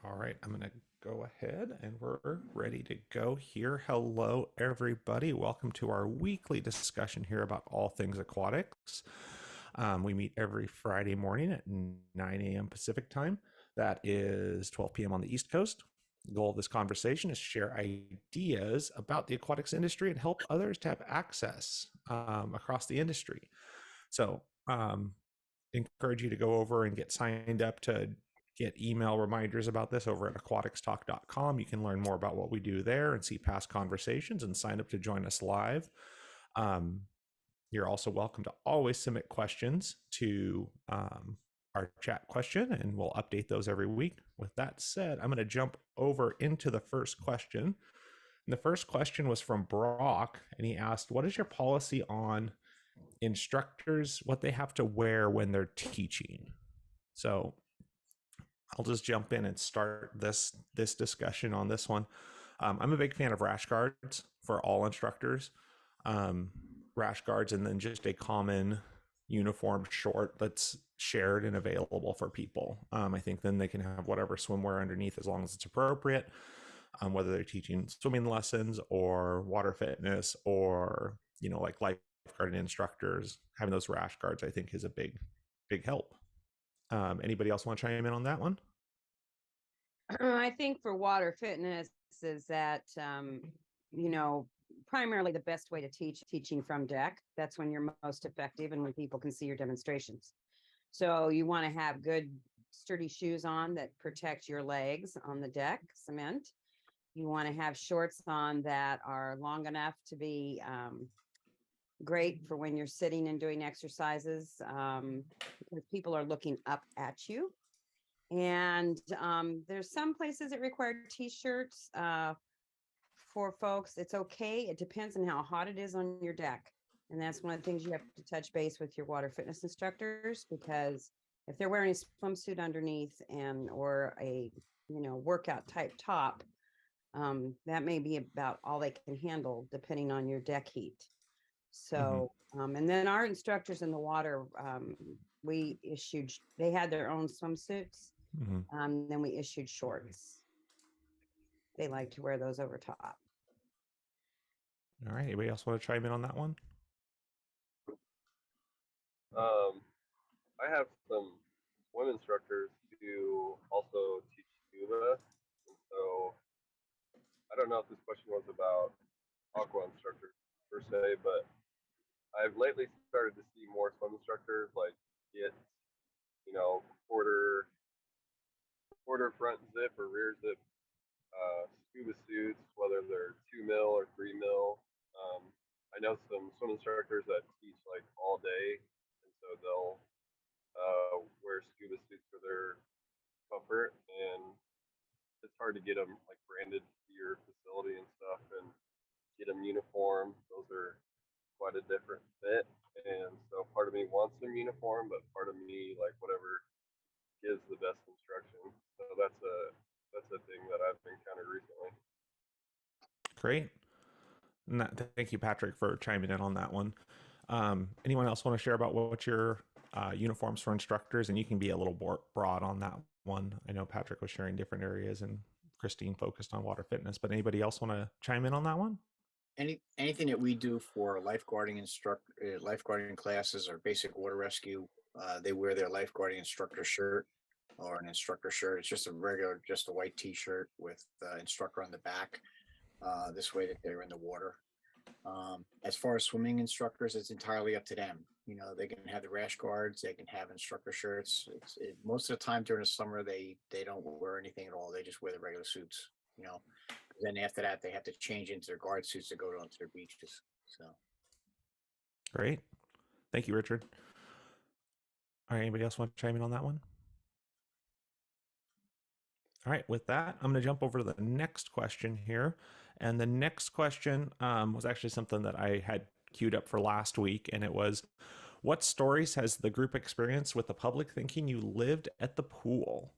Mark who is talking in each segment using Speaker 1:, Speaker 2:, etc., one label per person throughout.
Speaker 1: All right, I'm going to go ahead and we're ready to go here. Hello, everybody. Welcome to our weekly discussion here about all things aquatics. We meet every Friday morning at 9 a.m. Pacific time. That is 12 p.m. on the East Coast. The goal of this conversation is to share ideas about the aquatics industry and help others to have access across the industry. So, encourage you to go over and get signed up to get email reminders about this over at aquaticstalk.com. You can learn more about what we do there and see past conversations and sign up to join us live. You're also welcome to always submit questions to our chat question, and we'll update those every week. With that said, I'm going to jump over into the first question. And the first question was from Brock, and he asked, what is your policy on instructors, what they have to wear when they're teaching? So I'll just jump in and start this discussion on this one. I'm a big fan of rash guards for all instructors. Rash guards, and then just a common uniform short that's shared and available for people. I think then they can have whatever swimwear underneath as long as it's appropriate, whether they're teaching swimming lessons or water fitness or, like lifeguarding instructors. Having those rash guards, I think, is a big help. Anybody else want to chime in on that one?
Speaker 2: I think for water fitness is that, primarily the best way to teaching from deck. That's when you're most effective and when people can see your demonstrations. So you want to have good sturdy shoes on that protect your legs on the deck, cement. You want to have shorts on that are long enough to be great for when you're sitting and doing exercises, because people are looking up at you. And there's some places that require t-shirts for folks. It's okay. It depends on how hot it is on your deck. And that's one of the things you have to touch base with your water fitness instructors, because if they're wearing a swimsuit underneath or a workout type top, that may be about all they can handle depending on your deck heat. So, and then our instructors in the water, they had their own swimsuits. Then we issued shorts. They like to wear those over top.
Speaker 1: All right. Anybody else want to chime in on that one?
Speaker 3: I have some swim instructors who also teach scuba, and so I don't know if this question was about aqua instructors per se, but I've lately started to see more swim instructors like get, quarter front zip or rear zip scuba suits, whether they're 2 mil or 3 mil. I know some swim instructors that teach like all day, and so they'll wear scuba suits for their comfort, and it's hard to get them like branded to your facility and stuff, and get them uniform. Those are quite a different fit, and so part of me wants them uniform, but part of me like whatever gives the best instruction. So that's a thing that I've encountered recently.
Speaker 1: Great. Thank you, Patrick, for chiming in on that one. Anyone else want to share about what your uniforms for instructors? And you can be a little broad on that one. I know Patrick was sharing different areas and Christine focused on water fitness, but anybody else want to chime in on that one?
Speaker 4: Anything that we do for lifeguarding classes or basic water rescue, they wear their lifeguarding instructor shirt or an instructor shirt. It's just a white t-shirt with instructor on the back. This way that they're in the water. As far as swimming instructors, it's entirely up to them. They can have the rash guards, they can have instructor shirts. Most of the time during the summer, they don't wear anything at all. They just wear the regular suits. Then after that, they have to change into their guard suits to go onto their beaches. So,
Speaker 1: great. Thank you, Richard. All right, anybody else want to chime in on that one? All right, with that, I'm going to jump over to the next question here. And the next question was actually something that I had queued up for last week. And it was, what stories has the group experienced with the public thinking you lived at the pool?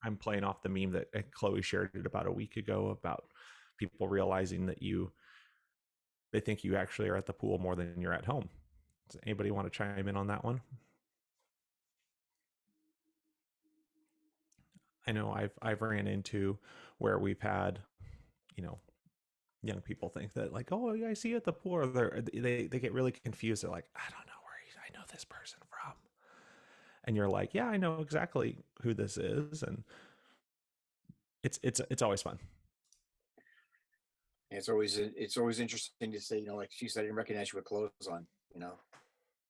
Speaker 1: I'm playing off the meme that Chloe shared it about a week ago about people realizing that they think you actually are at the pool more than you're at home. Does anybody want to chime in on that one? I know I've ran into where we've had, you know, young people think that like, oh yeah, I see you at the pool. Or they get really confused. They're like, I don't know where I know this person from, and you're like, yeah, I know exactly who this is, and it's always fun.
Speaker 4: It's always interesting to say, you know, like she said, I didn't recognize you with clothes on, you know.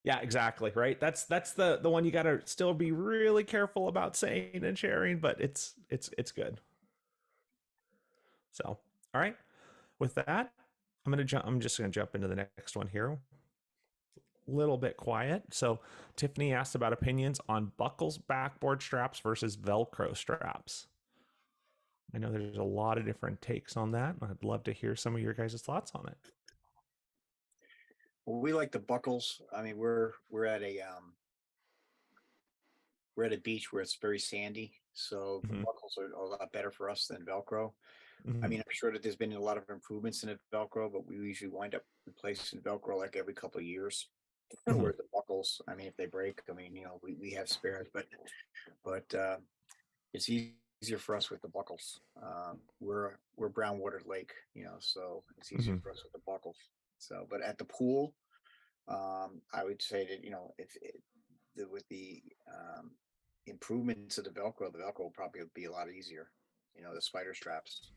Speaker 1: Yeah, exactly. Right. That's the one you got to still be really careful about saying and sharing, but it's good. So, all right. With that, I'm just gonna jump into the next one here. Little bit quiet. So, Tiffany asked about opinions on buckles, backboard straps versus Velcro straps. I know there's a lot of different takes on that. I'd love to hear some of your guys' thoughts on it.
Speaker 4: Well, we like the buckles. I mean, we're at a beach where it's very sandy, so the
Speaker 1: Mm-hmm.
Speaker 4: buckles are a lot better for us than Velcro. I
Speaker 1: Mm-hmm.
Speaker 4: mean, I'm sure that there's been a lot of improvements in the Velcro, but we usually wind up replacing Velcro like every couple of years.
Speaker 1: Mm-hmm.
Speaker 4: Where the buckles, I mean, if they break, I mean, you know, we have spares, but it's easier for us with the buckles. We're brown water lake, you know, so it's easier
Speaker 1: Mm-hmm.
Speaker 4: for us with the buckles. So, but at the pool, I would say that, you know, with the improvements of the Velcro will probably be a lot easier. You know, the spider straps.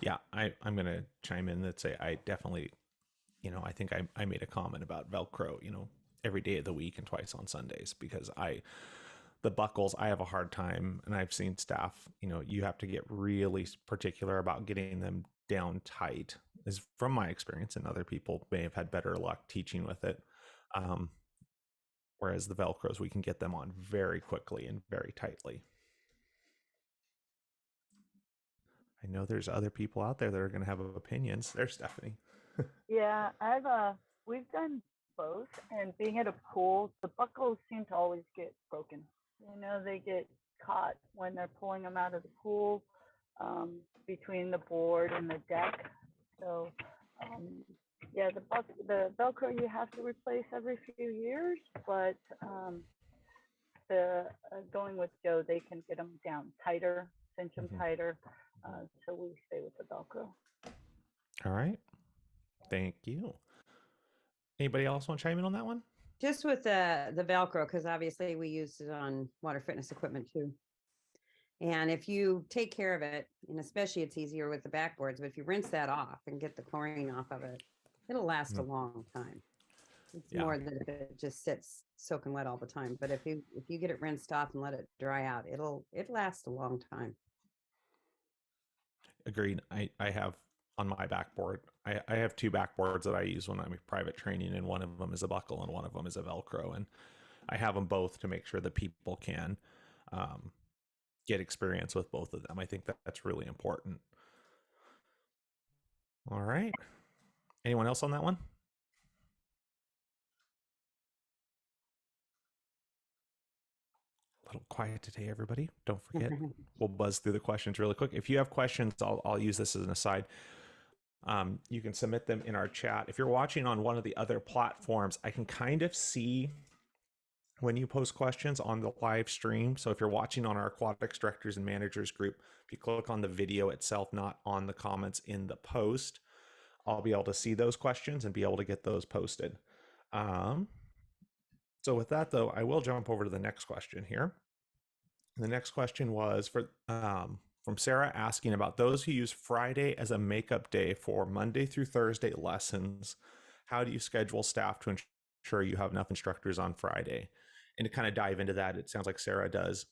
Speaker 1: Yeah, I'm gonna chime in that say I definitely, I think I made a comment about Velcro, every day of the week and twice on Sundays because the buckles, I have a hard time, and I've seen staff, you have to get really particular about getting them down tight, is from my experience, and other people may have had better luck teaching with it. Um, Whereas the Velcros, we can get them on very quickly and very tightly. I know there's other people out there that are going to have opinions. There's Stephanie.
Speaker 5: Yeah, we've done both, and being at a pool, the buckles seem to always get broken. You know, they get caught when they're pulling them out of the pool, between the board and the deck. So, yeah, the Velcro you have to replace every few years, but the going with Joe, they can get them down tighter, cinch them
Speaker 1: Mhm.
Speaker 5: tighter. So we stay with the Velcro.
Speaker 1: All right. Thank you. Anybody else want to chime in on that one?
Speaker 2: Just with the Velcro, because obviously we use it on water fitness equipment too. And if you take care of it, and especially it's easier with the backboards, but if you rinse that off and get the chlorine off of it, it'll last a long time. It's
Speaker 1: Yeah.
Speaker 2: more than if it just sits soaking wet all the time. But if you get it rinsed off and let it dry out, it lasts a long time.
Speaker 1: Agreed. I have on my backboard, I have two backboards that I use when I'm private training, and one of them is a buckle and one of them is a Velcro. And I have them both to make sure that people can get experience with both of them. I think that's really important. All right. Anyone else on that one? A little quiet today, everybody. Don't forget, we'll buzz through the questions really quick. If you have questions, I'll use this as an aside. You can submit them in our chat. If you're watching on one of the other platforms, I can kind of see when you post questions on the live stream. So if you're watching on our Aquatics Directors and Managers group, if you click on the video itself, not on the comments in the post, I'll be able to see those questions and be able to get those posted. So with that, though, I will jump over to the next question here. The next question was from Sarah, asking about those who use Friday as a makeup day for Monday through Thursday lessons. How do you schedule staff to ensure you have enough instructors on Friday? And to kind of dive into that, it sounds like Sarah does,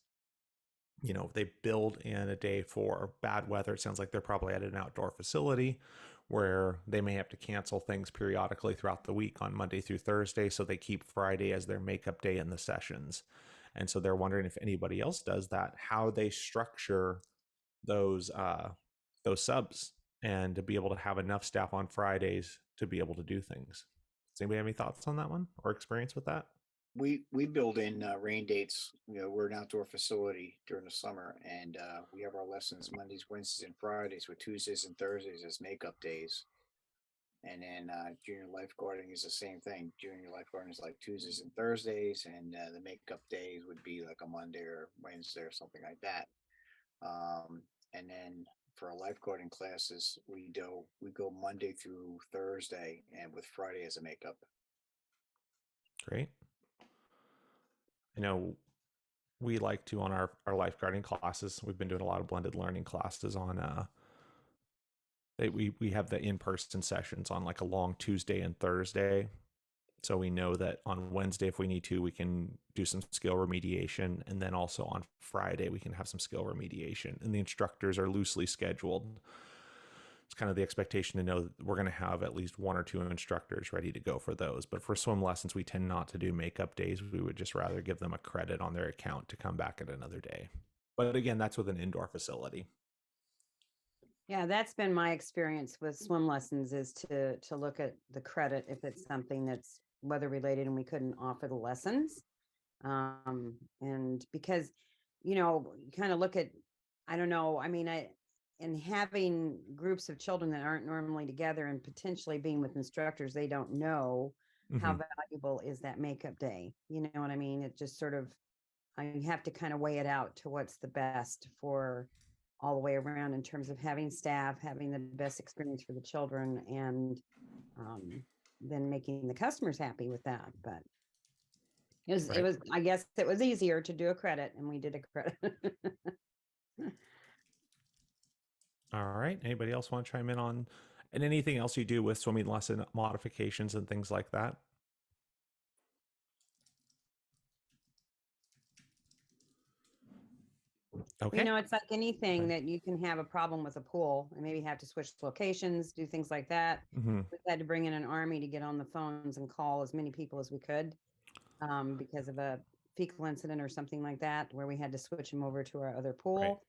Speaker 1: they build in a day for bad weather. It sounds like they're probably at an outdoor facility where they may have to cancel things periodically throughout the week on Monday through Thursday. So they keep Friday as their makeup day in the sessions. And so they're wondering if anybody else does that, how they structure those subs, and to be able to have enough staff on Fridays to be able to do things. Does anybody have any thoughts on that one or experience with that?
Speaker 4: We build in rain dates. You know, we're an outdoor facility during the summer, and we have our lessons Mondays, Wednesdays, and Fridays, with Tuesdays and Thursdays as makeup days. And then junior lifeguarding is the same thing. Junior lifeguarding is like Tuesdays and Thursdays, and the makeup days would be like a Monday or Wednesday or something like that. And then for our lifeguarding classes, we go Monday through Thursday, and with Friday as a makeup.
Speaker 1: Great. I know we like to on our lifeguarding classes. We've been doing a lot of blended learning classes on we have the in-person sessions on like a long Tuesday and Thursday. So we know that on Wednesday, if we need to, we can do some skill remediation. And then also on Friday, we can have some skill remediation. And the instructors are loosely scheduled. It's kind of the expectation to know that we're going to have at least 1 or 2 instructors ready to go for those. But for swim lessons, we tend not to do makeup days. We would just rather give them a credit on their account to come back at another day. But again, that's with an indoor facility.
Speaker 2: Yeah, that's been my experience with swim lessons, is to look at the credit if it's something that's weather related and we couldn't offer the lessons. And because, you kind of look at, I don't know, I mean, and having groups of children that aren't normally together and potentially being with instructors, they don't know how valuable is that makeup day. You know what I mean? It just sort of, I have to kind of weigh it out to what's the best for all the way around in terms of having staff, having the best experience for the children, and then making the customers happy with that. But it was, I guess it was easier to do a credit, and we did a credit.
Speaker 1: All right. Anybody else want to chime in on and anything else you do with swimming lesson modifications and things like that? Okay.
Speaker 2: It's like anything that you can have a problem with a pool and maybe have to switch locations, do things like that.
Speaker 1: Mm-hmm.
Speaker 2: We had to bring in an army to get on the phones and call as many people as we could because of a fecal incident or something like that, where we had to switch them over to our other pool.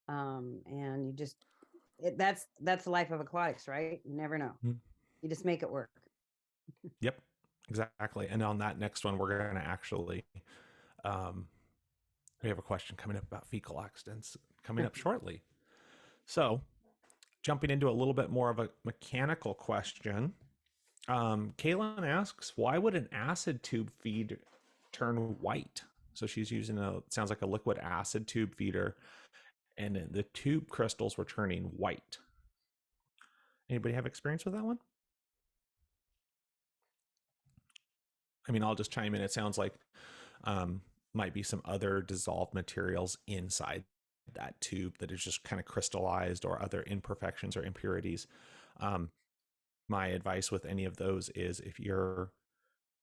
Speaker 2: And you just, that's the life of aquatics, right? You never know.
Speaker 1: Mm-hmm.
Speaker 2: You just make it work.
Speaker 1: Yep, exactly. And on that next one, we're going to actually, we have a question coming up about fecal accidents coming up shortly. So jumping into a little bit more of a mechanical question. Kaylin asks, why would an acid tube feed turn white? So she's using sounds like a liquid acid tube feeder, and the tube crystals were turning white. Anybody have experience with that one? I mean, I'll just chime in. It sounds like might be some other dissolved materials inside that tube that is just kind of crystallized, or other imperfections or impurities. My advice with any of those is, if you're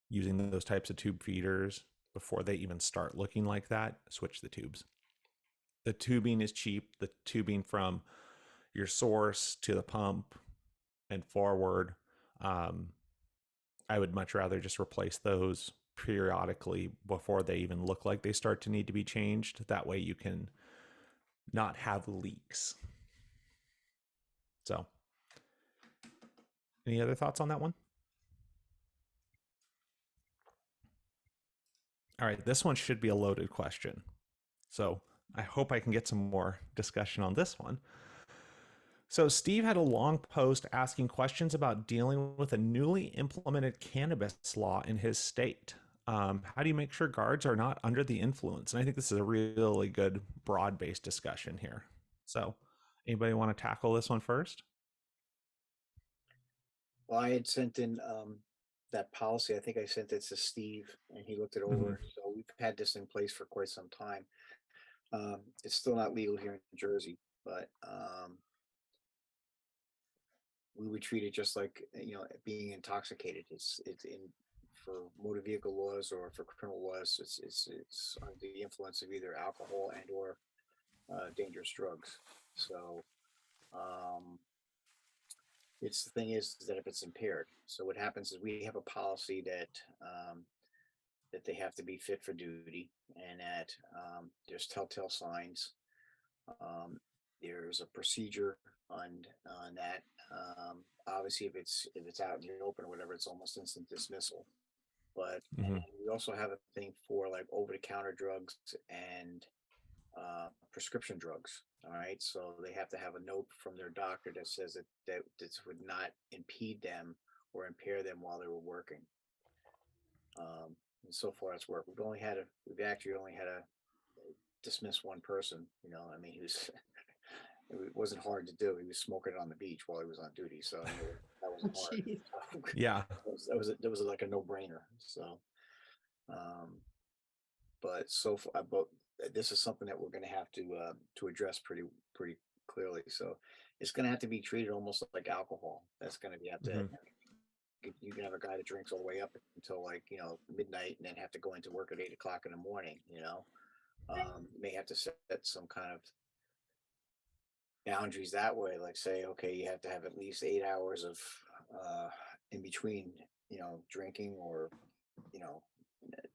Speaker 1: using those types of tube feeders, before they even start looking like that, switch the tubes. The tubing is cheap. The tubing from your source to the pump and forward, I would much rather just replace those periodically before they even look like they start to need to be changed. That way you can not have leaks. So, any other thoughts on that one? All right, this one should be a loaded question. So I hope I can get some more discussion on this one. So Steve had a long post asking questions about dealing with a newly implemented cannabis law in his state. How do you make sure guards are not under the influence? And I think this is a really good broad-based discussion here. So anybody want to tackle this one first?
Speaker 4: Well, I had sent in that policy. I think I sent it to Steve, and he looked it over. So we've had this in place for quite some time. It's still not legal here in New Jersey, but we would treat it just like, being intoxicated. It's in, for motor vehicle laws or for criminal laws, it's under the influence of either alcohol and or dangerous drugs. So it's, the thing is that if it's impaired, so what happens is we have a policy that that they have to be fit for duty, and that there's telltale signs. There's a procedure on that. Obviously, if it's out in the open or whatever, it's almost instant dismissal. But we also have a thing for like over-the-counter drugs and prescription drugs. All right, so they have to have a note from their doctor that says that this would not impede them or impair them while they were working. And so far, it's worked. We've actually only had to dismiss one person. You know, I mean, he was it wasn't hard to do. He was smoking it on the beach while he was on duty, so I knew that wasn't hard.
Speaker 2: Jeez.
Speaker 1: Yeah.
Speaker 4: That was like a no brainer. So, um, but so far, but this is something that we're going to have to address pretty clearly. So, it's going to have to be treated almost like alcohol. That's going to be have to.
Speaker 1: Mhm.
Speaker 4: You can have a guy that drinks all the way up until like midnight, and then have to go into work at 8 o'clock in the morning. You may have to set some kind of boundaries that way, like say, okay, you have to have at least 8 hours of uh, in between, drinking or you know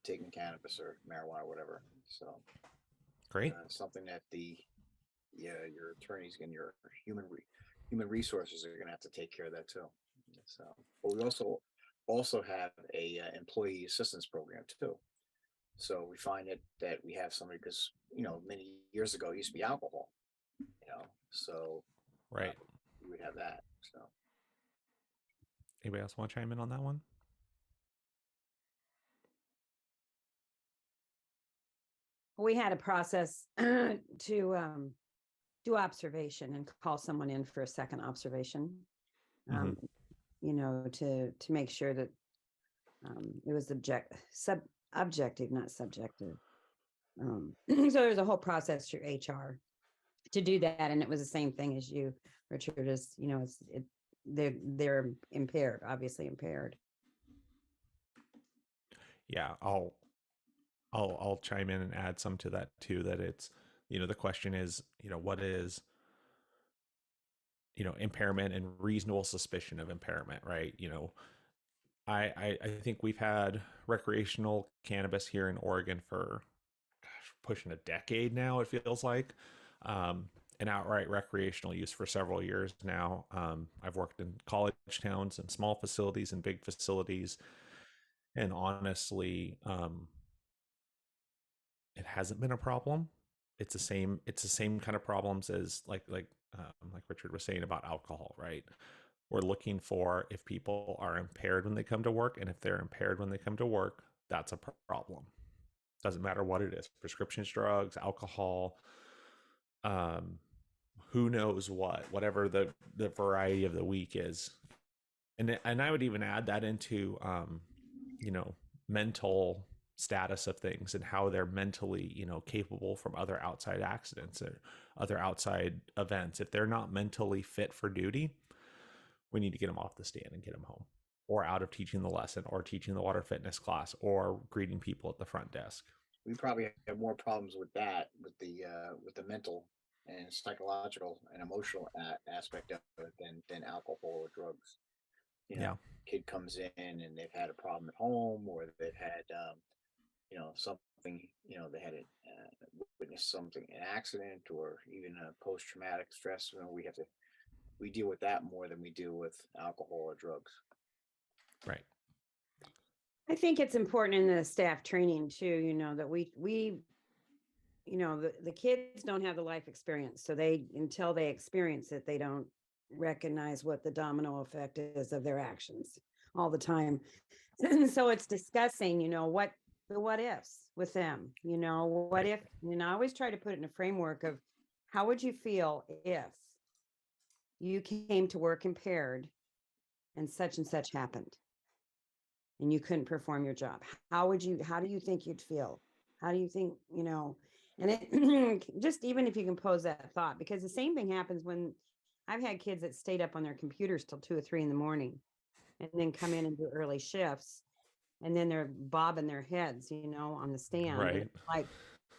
Speaker 4: taking cannabis or marijuana or whatever. So
Speaker 1: Great.
Speaker 4: something that your attorneys and your human resources are going to have to take care of that too. So, but we also have a employee assistance program too. So we find that we have somebody because many years ago it used to be alcohol. So
Speaker 1: Right.
Speaker 4: we would have that. So
Speaker 1: Anybody else want to chime in on that one?
Speaker 2: We had a process to do observation and call someone in for a second observation. To make sure that it was objective, not subjective. So there's a whole process through HR to do that, and it was the same thing as you, Richard. They're impaired, obviously impaired.
Speaker 1: Yeah, I'll chime in and add some to that too. That it's the question is what is impairment and reasonable suspicion of impairment, right? I think we've had recreational cannabis here in Oregon for pushing a decade now, it feels like. An outright recreational use for several years now. I've worked in college towns and small facilities and big facilities, and honestly, it hasn't been a problem. It's the same kind of problems as like Richard was saying about alcohol, right? We're looking for if people are impaired when they come to work, and if they're impaired when they come to work, that's a problem. Doesn't matter what it is, prescriptions, drugs, alcohol, who knows whatever the variety of the week is. And I would even add that into mental status of things and how they're mentally capable from other outside accidents or other outside events. If they're not mentally fit for duty, we need to get them off the stand and get them home, or out of teaching the lesson, or teaching the water fitness class, or greeting people at the front desk.
Speaker 4: We probably have more problems with that, with the mental and psychological and emotional aspect of it than alcohol or drugs.
Speaker 1: Yeah.
Speaker 4: Kid comes in and they've had a problem at home, or they've had something, they had witnessed something, an accident, or even a post-traumatic stress. We deal with that more than we deal with alcohol or drugs.
Speaker 1: Right.
Speaker 2: I think it's important in the staff training too, that we the kids don't have the life experience. So until they experience it, they don't recognize what the domino effect is of their actions all the time. So it's discussing, what the what ifs with them, what if, I always try to put it in a framework of how would you feel if you came to work impaired and such happened and you couldn't perform your job? How do you think you'd feel? How do you think, and it just, even if you can pose that thought, because the same thing happens when I've had kids that stayed up on their computers till 2 or 3 in the morning and then come in and do early shifts. And then they're bobbing their heads, on the stand.
Speaker 1: Right.
Speaker 2: Like,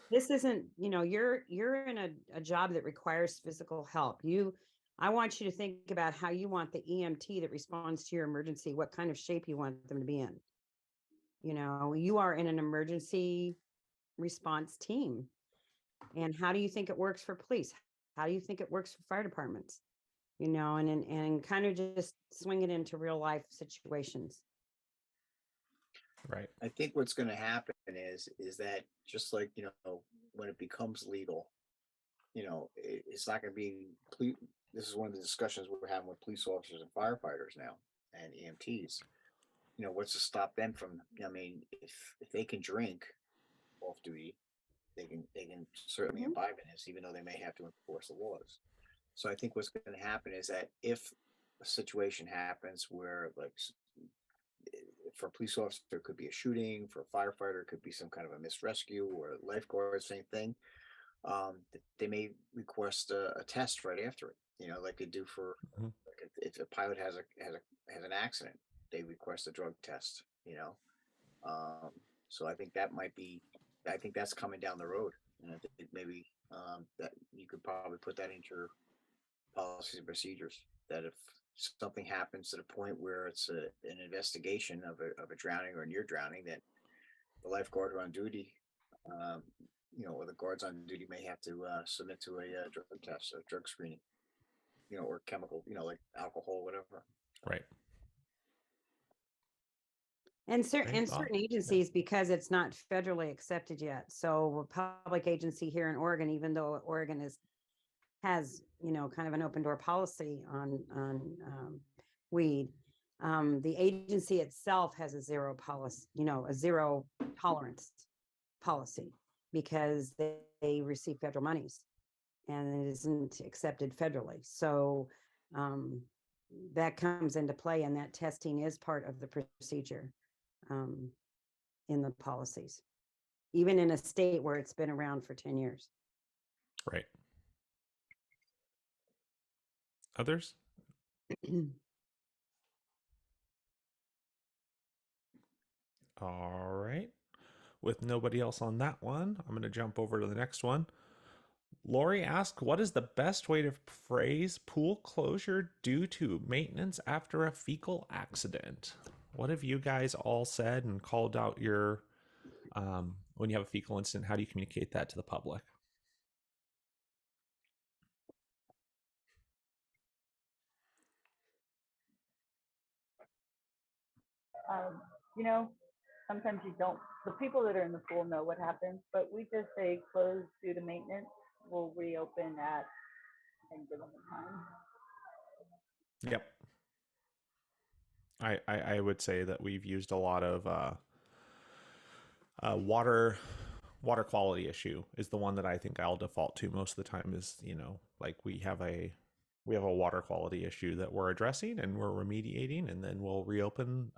Speaker 2: this isn't, you're in a job that requires physical help. I want you to think about how you want the EMT that responds to your emergency, what kind of shape you want them to be in. You are in an emergency response team. And how do you think it works for police? How do you think it works for fire departments? And kind of just swing it into real life situations.
Speaker 1: Right.
Speaker 4: I think what's going to happen is that just like, when it becomes legal, it's not going to be this is one of the discussions we're having with police officers and firefighters now and EMTs. What's to stop them from, I mean, if they can drink off duty, they can certainly
Speaker 2: Mhm.
Speaker 4: imbibe in this, even though they may have to enforce the laws. So I think what's going to happen is that if a situation happens where, like, for a police officer, it could be a shooting. For a firefighter, it could be some kind of a missed rescue, or a lifeguard, same thing. They may request a test right after it. Like they do for,
Speaker 1: Mhm.
Speaker 4: like, if a pilot has an accident, they request a drug test. Um, so I think that might be, I think that's coming down the road, and I think maybe that you could probably put that into your policies and procedures. That if something happens to the point where it's an investigation of a drowning or near drowning, that the lifeguard on duty, um, or the guards on duty may have to submit to a drug test, a drug screening, or chemical, like alcohol, whatever.
Speaker 1: Right.
Speaker 2: And
Speaker 1: Same thought.
Speaker 2: certain agencies, because it's not federally accepted yet. So a public agency here in Oregon, even though Oregon has, kind of an open door policy on weed, the agency itself has a zero policy, a zero tolerance policy, because they receive federal monies and it isn't accepted federally. So that comes into play, and that testing is part of the procedure in the policies, even in a state where it's been around for 10 years.
Speaker 1: Right. Others? All right. With nobody else on that one, I'm going to jump over to the next one. Lori asked, what is the best way to phrase pool closure due to maintenance after a fecal accident? What have you guys all said and called out your, when you have a fecal incident, how do you communicate that to the public?
Speaker 5: Um, you know, sometimes you don't. The people that are in the pool know what happens, but we just say closed due to maintenance. We'll reopen at and give them the time.
Speaker 1: Yep. I would say that we've used a lot of water quality issue is the one that I think I'll default to most of the time. Is, like we have a water quality issue that we're addressing and we're remediating, and then we'll reopen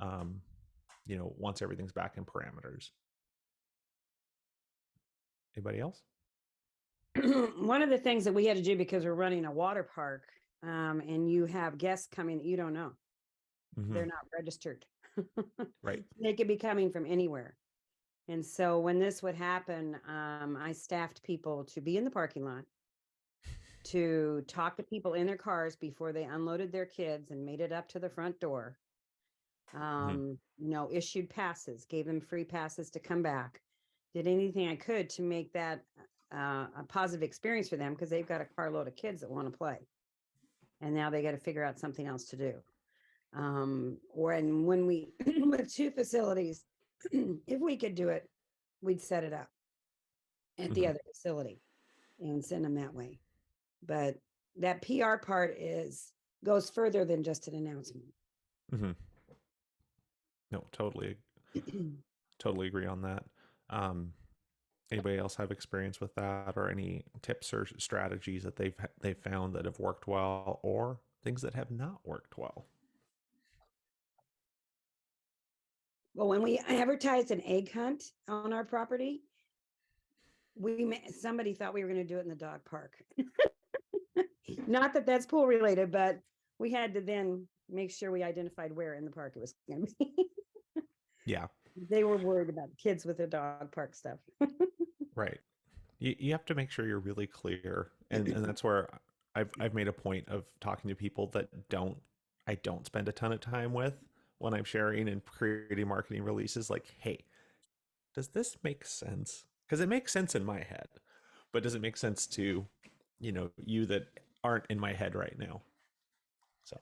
Speaker 1: once everything's back in parameters. Anybody else?
Speaker 2: One of the things that we had to do, because we're running a water park, and you have guests coming that you don't know, they're not registered.
Speaker 1: Right.
Speaker 2: They could be coming from anywhere. And so when this would happen, I staffed people to be in the parking lot, to talk to people in their cars before they unloaded their kids and made it up to the front door. Issued passes, gave them free passes to come back, did anything I could to make that a positive experience for them, because they've got a carload of kids that want to play. And now they got to figure out something else to do. And when we, with two facilities, if we could do it, we'd set it up at the other facility and send them that way. But that PR part goes further than just an announcement.
Speaker 1: No, totally agree on that. Anybody else have experience with that, or any tips or strategies that they've found that have worked well, or things that have not worked well?
Speaker 2: Well, when we advertised an egg hunt on our property, somebody thought we were going to do it in the dog park. Not that that's pool related, but we had to then make sure we identified where in the park it was going to be.
Speaker 1: Yeah.
Speaker 2: They were worried about kids with their dog park stuff.
Speaker 1: Right. You have to make sure you're really clear. And that's where I've made a point of talking to people that I don't spend a ton of time with when I'm sharing and creating marketing releases. Like, hey, does this make sense? Because it makes sense in my head, but does it make sense to, you that aren't in my head right now? So.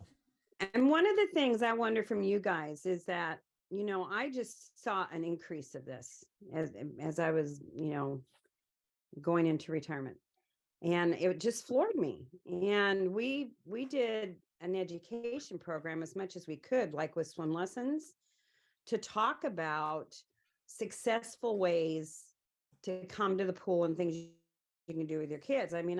Speaker 2: And one of the things I wonder from you guys is that I just saw an increase of this as I was, going into retirement. And it just floored me. And we did an education program as much as we could, like with swim lessons, to talk about successful ways to come to the pool and things you can do with your kids. I mean,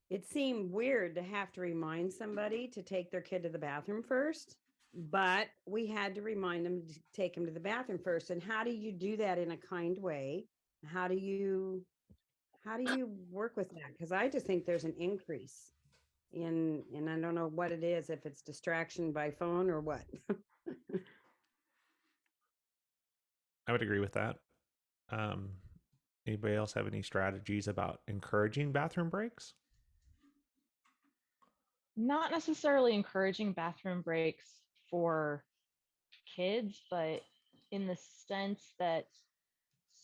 Speaker 2: it seemed weird to have to remind somebody to take their kid to the bathroom first, but we had to remind them to take them to the bathroom first. And how do you do that in a kind way? How do you work with that? Because I just think there's an increase and I don't know what it is, if it's distraction by phone or what.
Speaker 1: I would agree with that. Um, Anybody else have any strategies about encouraging bathroom breaks?
Speaker 6: Not necessarily encouraging bathroom breaks for kids, but in the sense that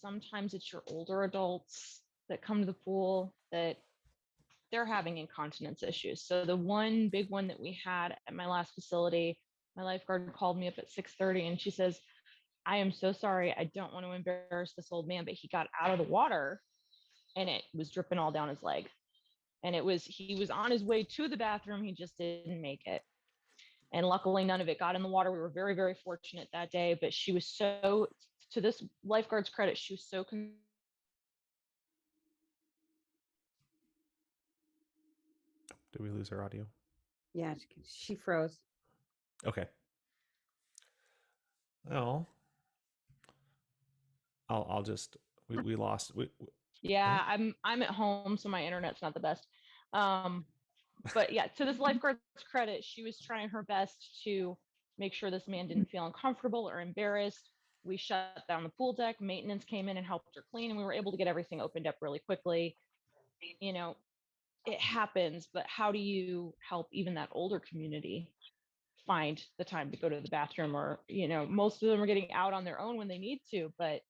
Speaker 6: sometimes it's your older adults that come to the pool that they're having incontinence issues. So the one big one that we had at my last facility, my lifeguard called me up at 6:30 and she says, I am so sorry. I don't want to embarrass this old man, but he got out of the water and it was dripping all down his leg. And he was on his way to the bathroom. He just didn't make it. And luckily none of it got in the water. We were very, very fortunate that day, but she was so, to this lifeguard's credit, she was so
Speaker 1: Did we lose our audio?
Speaker 2: Yeah, she froze.
Speaker 1: Okay. Well, I'll just we lost
Speaker 6: yeah, I'm at home, so my internet's not the best. But yeah, to this lifeguard's credit, she was trying her best to make sure this man didn't feel uncomfortable or embarrassed. We shut down the pool deck, maintenance came in and helped her clean, and we were able to get everything opened up really quickly. It happens, but how do you help even that older community find the time to go to the bathroom? Or most of them are getting out on their own when they need to, but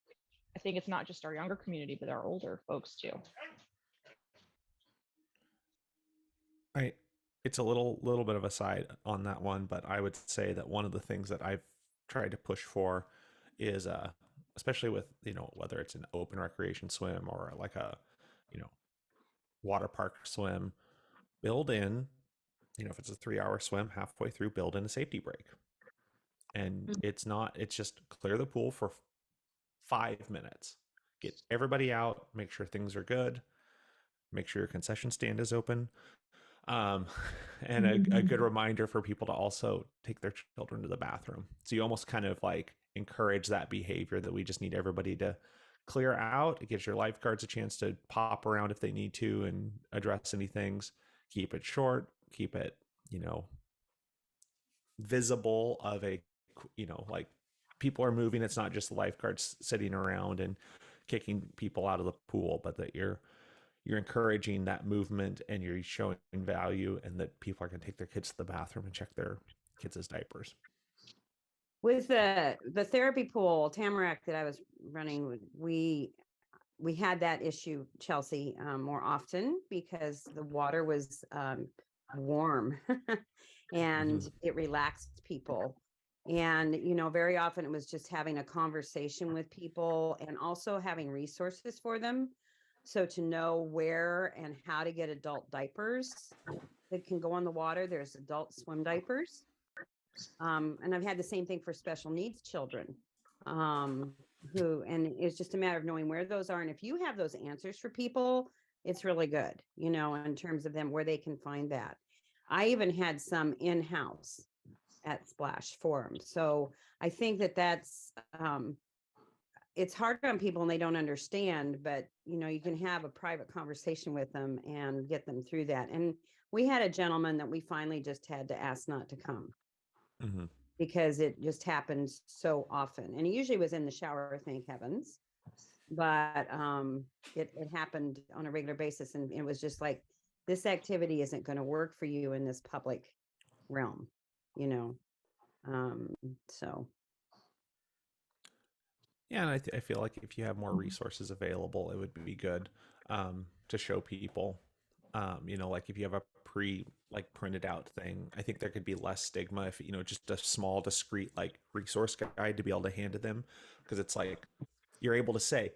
Speaker 6: I think it's not just our younger community, but our older folks too.
Speaker 1: It's a little bit of a side on that one, but I would say that one of the things that I've tried to push for is especially with whether it's an open recreation swim or like a water park swim, build in, if it's a 3-hour swim, halfway through build in a safety break. And it's just clear the pool for 5 minutes, get everybody out, make sure things are good, make sure your concession stand is open. And a good reminder for people to also take their children to the bathroom. So you almost kind of like encourage that behavior that we just need everybody to clear out. It gives your lifeguards a chance to pop around if they need to and address any things. Keep it short, keep it, visible of a, like people are moving. It's not just lifeguards sitting around and kicking people out of the pool, but that you're encouraging that movement and you're showing value, and that people are going to take their kids to the bathroom and check their kids' diapers.
Speaker 2: With the therapy pool Tamarack that I was running, we had that issue, Chelsea, more often because the water was warm and it relaxed people. And, very often it was just having a conversation with people and also having resources for them. So to know where and how to get adult diapers that can go on the water, there's adult swim diapers. And I've had the same thing for special needs children, and it's just a matter of knowing where those are. And if you have those answers for people, it's really good, in terms of them, where they can find that. I even had some in-house at Splash Forum. So I think that's, it's hard on people and they don't understand, but you can have a private conversation with them and get them through that. And we had a gentleman that we finally just had to ask not to come. Because it just happens so often. And he usually was in the shower, thank heavens. But it happened on a regular basis. And it was just like, this activity isn't going to work for you in this public realm, so.
Speaker 1: Yeah, and I feel like if you have more resources available, it would be good to show people. Like if you have a like printed out thing. I think there could be less stigma if, you know, just a small discrete like resource guide to be able to hand to them, because it's like you're able to say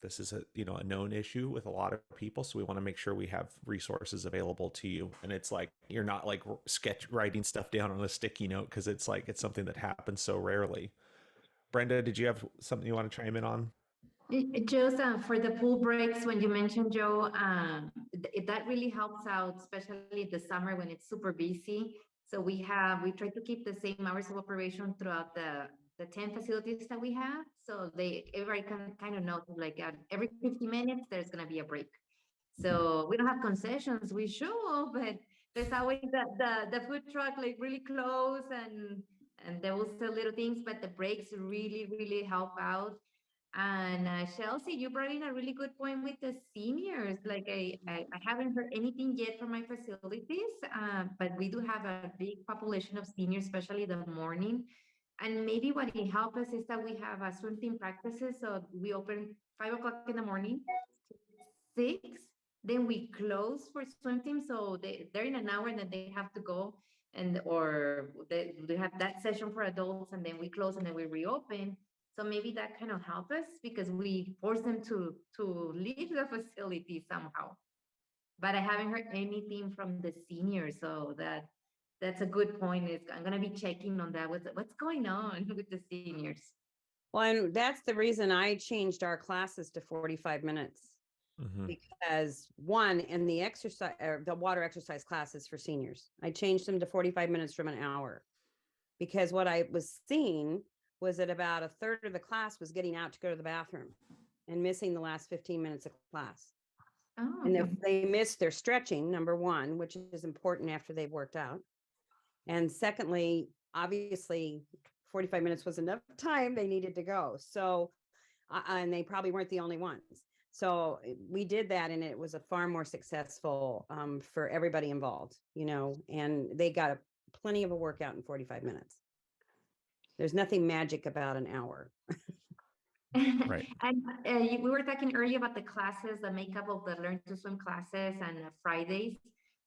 Speaker 1: this is a, you know, a known issue with a lot of people, so we want to make sure we have resources available to you. And it's like you're not like sketch writing stuff down on a sticky note, because it's like it's something that happens so rarely. Brenda, did you have something you want to chime in on?
Speaker 7: Just for the pool breaks, when you mentioned Joe, that really helps out, especially the summer when it's super busy. So we try to keep the same hours of operation throughout the 10 facilities that we have. So everybody can kind of know, like every 50 minutes, there's going to be a break. So we don't have concessions, we show, but there's always the food truck like really close, and they will sell little things, but the breaks really help out. And Chelsea, you brought in a really good point with the seniors. Like I haven't heard anything yet from my facilities, but we do have a big population of seniors, especially the morning. And maybe what it helps us is that we have a swim team practices. So we open 5 o'clock in the morning, 6, then we close for swim team. So they're in an hour and then they have to go, or they have that session for adults, and then we close and then we reopen. So maybe that kind of help us because we force them to leave the facility somehow. But I haven't heard anything from the seniors, so that's a good point. I'm gonna be checking on that. What's going on with the seniors?
Speaker 2: Well, and that's the reason I changed our classes to 45 minutes. Because one, in the exercise, the water exercise classes for seniors, I changed them to 45 minutes from an hour, because what I was seeing was that about a third of the class was getting out to go to the bathroom and missing the last 15 minutes of class.
Speaker 7: Oh,
Speaker 2: And if they missed their stretching, number one, which is important after they've worked out. And secondly, obviously 45 minutes was enough time, they needed to go. So, and they probably weren't the only ones. So we did that, and it was a far more successful for everybody involved, you know, and they got plenty of a workout in 45 minutes. There's nothing magic about an hour.
Speaker 1: Right.
Speaker 7: And we were talking earlier about the classes, the makeup of the Learn to Swim classes and Fridays.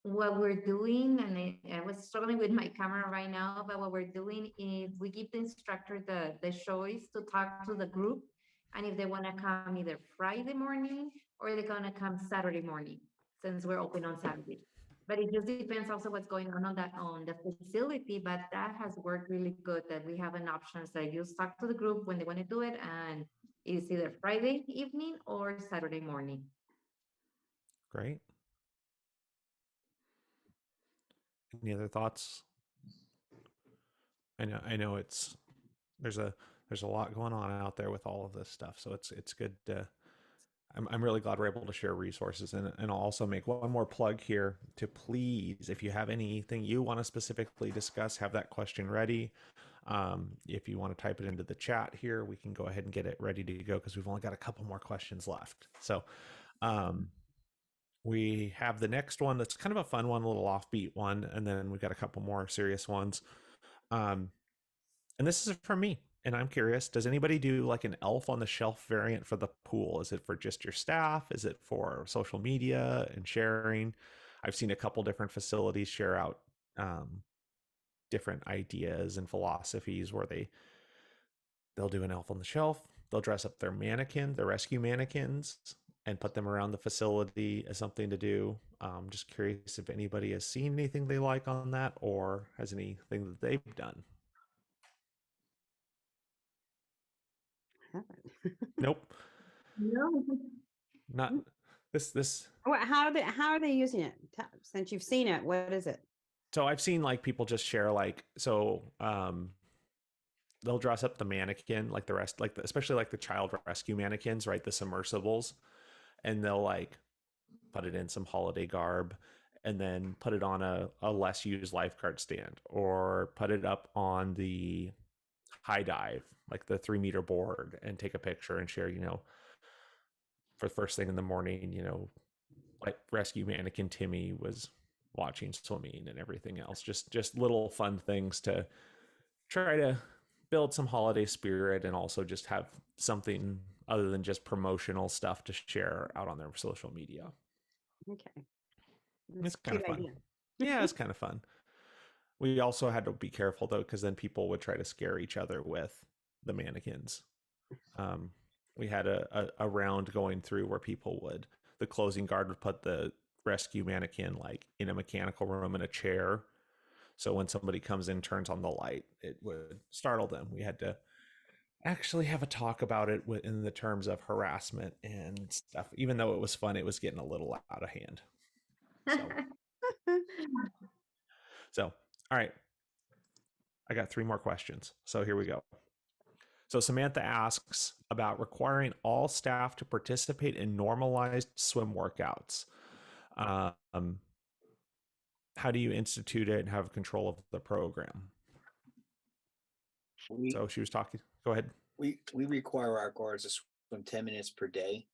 Speaker 7: What we're doing, and I was struggling with my camera right now, but what we're doing is we give the instructor the choice to talk to the group. And if they want to come either Friday morning or they're going to come Saturday morning, since we're open on Saturday. But it just depends also what's going on the facility. But that has worked really good, that we have an option that you talk to the group when they want to do it, and it's either Friday evening or Saturday morning.
Speaker 1: Great. Any other thoughts? I know there's a lot going on out there with all of this stuff, so it's good to, I'm really glad we're able to share resources. And I'll also make one more plug here to, please, if you have anything you want to specifically discuss, have that question ready. If you want to type it into the chat here, we can go ahead and get it ready to go, because we've only got a couple more questions left. So we have the next one that's kind of a fun one, a little offbeat one, and then we've got a couple more serious ones. And this is from me, and I'm curious, does anybody do like an elf on the shelf variant for the pool? Is it for just your staff? Is it for social media and sharing? I've seen a couple different facilities share out different ideas and philosophies where they'll do an elf on the shelf. They'll dress up their rescue mannequins, and put them around the facility as something to do. Just curious if anybody has seen anything they like on that, or has anything that they've done. Nope.
Speaker 7: No.
Speaker 1: Not this.
Speaker 2: How are they using it? Since you've seen it, what is it?
Speaker 1: So I've seen like people just share like, so they'll dress up the mannequin like the rest, like especially like the child rescue mannequins, right? The submersibles, and they'll like put it in some holiday garb, and then put it on a less used lifeguard stand, or put it up on the high dive, like the 3-meter board, and take a picture and share, you know, for the first thing in the morning, you know, like rescue mannequin Timmy was watching swimming and everything else. Just little fun things to try to build some holiday spirit, and also just have something other than just promotional stuff to share out on their social media.
Speaker 2: Okay.
Speaker 1: It's kind of fun. Idea. Yeah, it's kind of fun. We also had to be careful though, because then people would try to scare each other with the mannequins. Um, we had a round going through where the closing guard would put the rescue mannequin like in a mechanical room in a chair. So when somebody comes in, turns on the light, it would startle them. We had to actually have a talk about it in the terms of harassment and stuff. Even though it was fun, it was getting a little out of hand. So all right. I got 3 more questions. So here we go. So Samantha asks about requiring all staff to participate in normalized swim workouts. Um, how do you institute it and have control of the program? So she was talking. Go ahead.
Speaker 4: We require our guards to swim 10 minutes per day,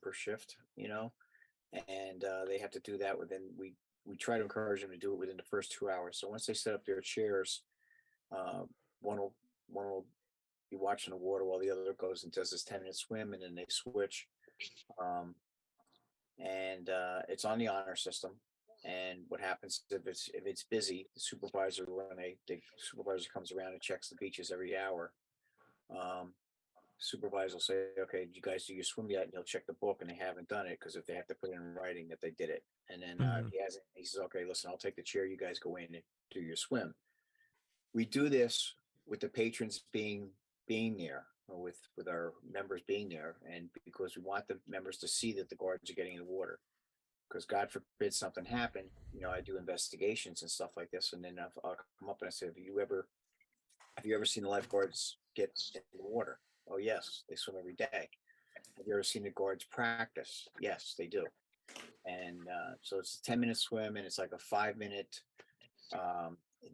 Speaker 4: per shift, and they have to do that within, we try to encourage them to do it within the first 2 hours. So once they set up their chairs, one will be watching the water while the other goes and does this 10-minute swim, and then they switch. And it's on the honor system. And what happens if it's busy, the supervisor, when the supervisor comes around and checks the beaches every hour, supervisor will say, okay, did you guys do your swim yet? And he'll check the book, and they haven't done it, because if they have to put it in writing that they did it. And then if he hasn't, he says, okay, listen, I'll take the chair, you guys go in and do your swim. We do this with the patrons being there, or with our members being there, and because we want the members to see that the guards are getting in the water. Because God forbid something happen, I do investigations and stuff like this, and then I'll come up and I say, have you ever seen the lifeguards get in the water? Oh yes, they swim every day. Have you ever seen the guards practice? Yes, they do. And so it's a 10-minute swim, and it's like a 5-minute,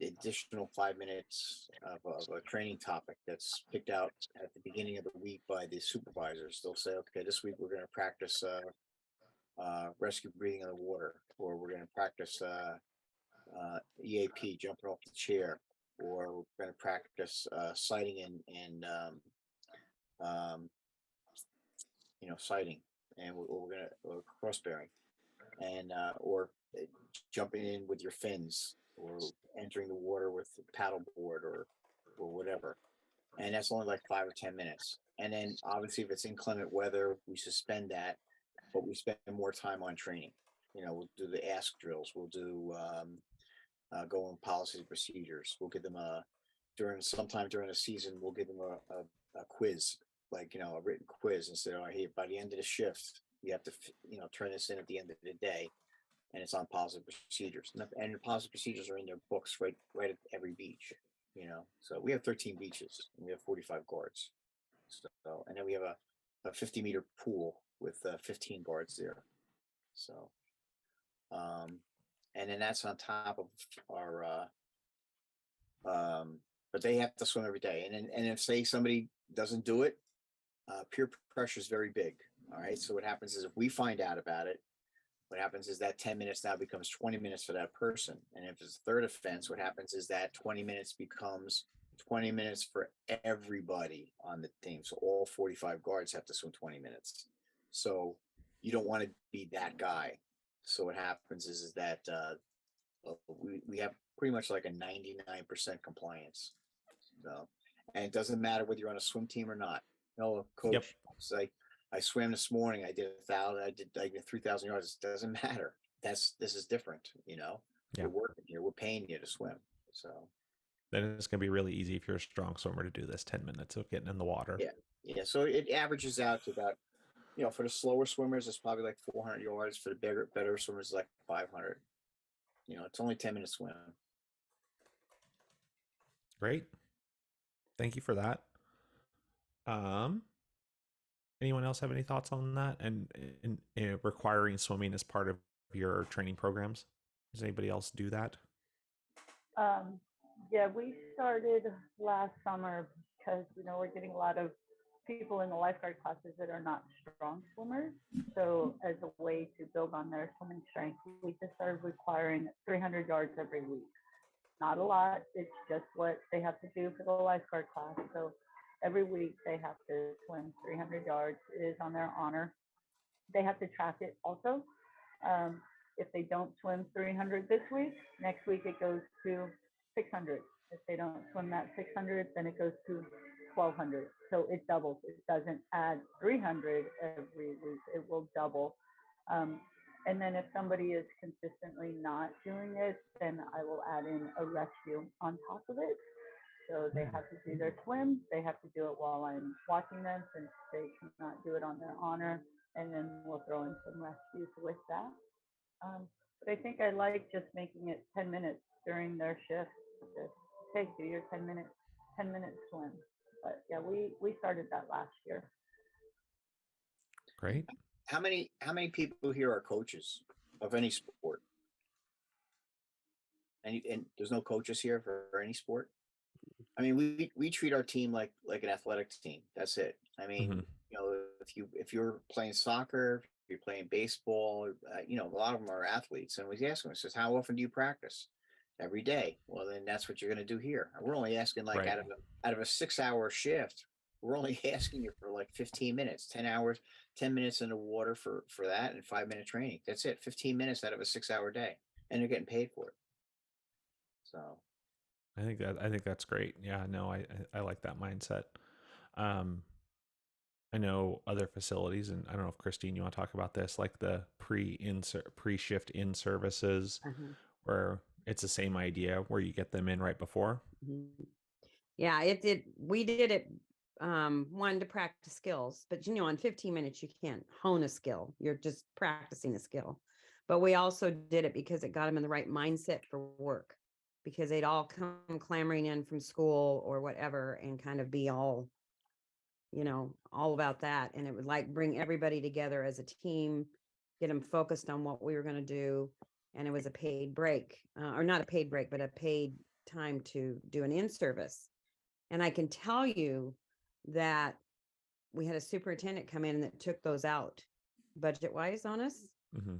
Speaker 4: additional 5 minutes of a training topic that's picked out at the beginning of the week by the supervisors. They'll say, okay, this week we're going to practice rescue breathing in the water, or we're going to practice EAP, jumping off the chair, or we're going to practice sighting and sighting, and we're going to cross bearing, and or jumping in with your fins, or entering the water with a paddle board, or whatever. And that's only like 5 or 10 minutes. And then obviously if it's inclement weather, we suspend that, but we spend more time on training. We'll do the ask drills. We'll do go on policies and procedures. We'll give them sometime during the season, we'll give them a quiz, like, a written quiz, and say, all right, hey, by the end of the shift, you have to, turn this in at the end of the day. And it's on policy procedures. And the policy procedures are in their books right at every beach, So we have 13 beaches, and we have 45 guards. So, and then we have a 50-meter pool with 15 guards there. So, and then that's on top of our, but they have to swim every day. And if say somebody doesn't do it, peer pressure is very big. All right. So what happens is, if we find out about it, what happens is that 10 minutes now becomes 20 minutes for that person. And if it's a third offense, what happens is that 20 minutes becomes 20 minutes for everybody on the team. So all 45 guards have to swim 20 minutes. So you don't want to be that guy. So what happens is that we have pretty much like a 99% compliance. So, and it doesn't matter whether you're on a swim team or not. No, coach,
Speaker 1: Yep.
Speaker 4: it's like, I swam this morning. I did 1,000. I did 3,000 yards. It doesn't matter. This is different.
Speaker 1: Yeah.
Speaker 4: We're working here. We're paying you to swim. So
Speaker 1: then it's going to be really easy if you're a strong swimmer to do this 10 minutes of getting in the water.
Speaker 4: Yeah. So it averages out to about, for the slower swimmers, it's probably like 400 yards. For the better swimmers, like 500. It's only 10-minute swim.
Speaker 1: Great. Thank you for that. Anyone else have any thoughts on that, and requiring swimming as part of your training programs? Does anybody else do that?
Speaker 5: Yeah, we started last summer because we're getting a lot of people in the lifeguard classes that are not strong swimmers. So as a way to build on their swimming strength, we just started requiring 300 yards every week. Not a lot. It's just what they have to do for the lifeguard class. So every week they have to swim 300 yards. It is on their honor. They have to track it also. If they don't swim 300 this week, next week it goes to 600. If they don't swim that 600, then it goes to 1200. So it doubles. It doesn't add 300 every week. It will double. Um, and then if somebody is consistently not doing it, then I will add in a rescue on top of it. So they have to do their swim. They have to do it while I'm watching them, since they cannot do it on their honor. And then we'll throw in some rescues with that. But I think I like just making it 10 minutes during their shift. Just, hey, do your 10-minute swim. But yeah, we started that last year.
Speaker 1: Great.
Speaker 4: How many people here are coaches of any sport? And there's no coaches here for any sport? I mean, we treat our team like an athletics team. That's it. I mean,
Speaker 1: Mhm.
Speaker 4: you know, if you're playing soccer, if you're playing baseball, you know, a lot of them are athletes, and we ask them, says, how often do you practice? Every day. Well, then that's what you're going to do here. We're only asking, like,
Speaker 1: Right.
Speaker 4: out of a 6-hour shift, we're only asking you for like 15 minutes, 10 hours, 10 minutes in the water for that, and 5-minute training. That's it. 15 minutes out of a 6-hour day, and they're getting paid for it. So
Speaker 1: I think that's great. Yeah, no, I like that mindset. Um, I know other facilities, and I don't know if Christine, you want to talk about this, like the pre-shift in services,
Speaker 2: Uh-huh.
Speaker 1: where it's the same idea where you get them in right before.
Speaker 2: Mhm. Yeah, we did it, one, to practice skills, but in 15 minutes you can't hone a skill. You're just practicing a skill. But we also did it because it got them in the right mindset for work, because they'd all come clamoring in from school or whatever and kind of be all about that. And it would like bring everybody together as a team, get them focused on what we were going to do. And it was a paid break, or not a paid break, but a paid time to do an in-service. And I can tell you that we had a superintendent come in that took those out budget-wise on us,
Speaker 1: Mm-hmm.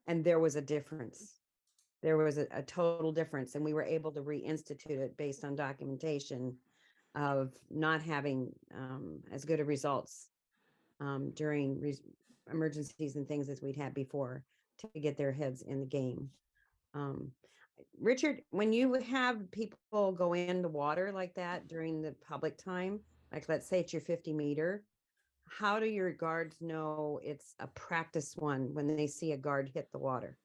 Speaker 2: and there was a difference. There was a total difference, and we were able to reinstitute it based on documentation of not having as good of results during emergencies and things as we'd had before, to get their heads in the game. Richard, when you have people go into water like that during the public time, like let's say it's your 50-meter, how do your guards know it's a practice one when they see a guard hit the water?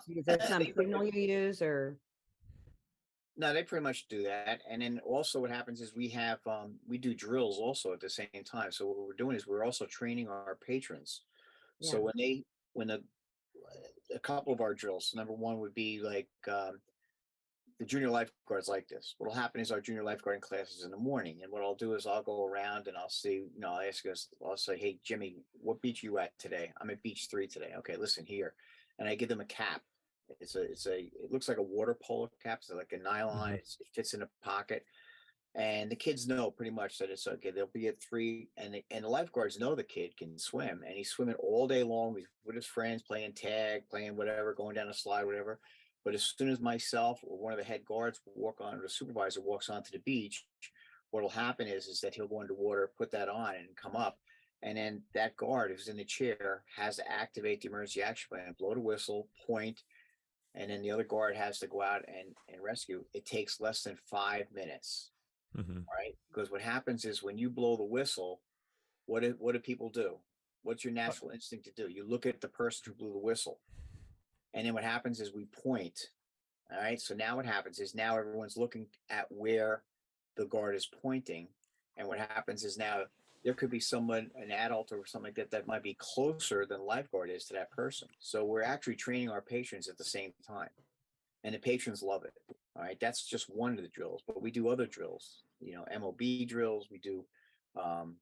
Speaker 2: Is there some signal you use, or?
Speaker 4: No, they pretty much do that. And then also what happens is we do drills also at the same time. So what we're doing is we're also training our patrons. So
Speaker 2: Yeah.
Speaker 4: when a couple of our drills, number one would be like the junior lifeguards like this. What'll happen is our junior lifeguarding classes in the morning. And what I'll do is I'll go around and I'll see, I'll ask us, I'll say, hey, Jimmy, what beach you at today? I'm at beach 3 today. Okay, listen here. And I give them a cap. It looks like a water polo cap. So like a nylon,
Speaker 1: Mm-hmm.
Speaker 4: it fits in a pocket. And the kids know pretty much that it's okay. They'll be at 3, and the lifeguards know the kid can swim, and he's swimming all day long with his friends, playing tag, playing whatever, going down a slide, whatever. But as soon as myself or one of the head guards walk on, or the supervisor walks onto the beach, what'll happen is that he'll go underwater, put that on, and come up. And then that guard who's in the chair has to activate the emergency action plan, blow the whistle, point, and then the other guard has to go out and rescue. It takes less than 5 minutes.
Speaker 1: Mm-hmm.
Speaker 4: Right? Because what happens is when you blow the whistle, what do people do? What's your natural instinct to do? You look at the person who blew the whistle. And then what happens is we point. All right. So now what happens is now everyone's looking at where the guard is pointing. And what happens is now there could be someone, an adult or something like that might be closer than the lifeguard is to that person. So we're actually training our patrons at the same time. And the patrons love it. All right. That's just one of the drills, but we do other drills, MOB drills. We do um,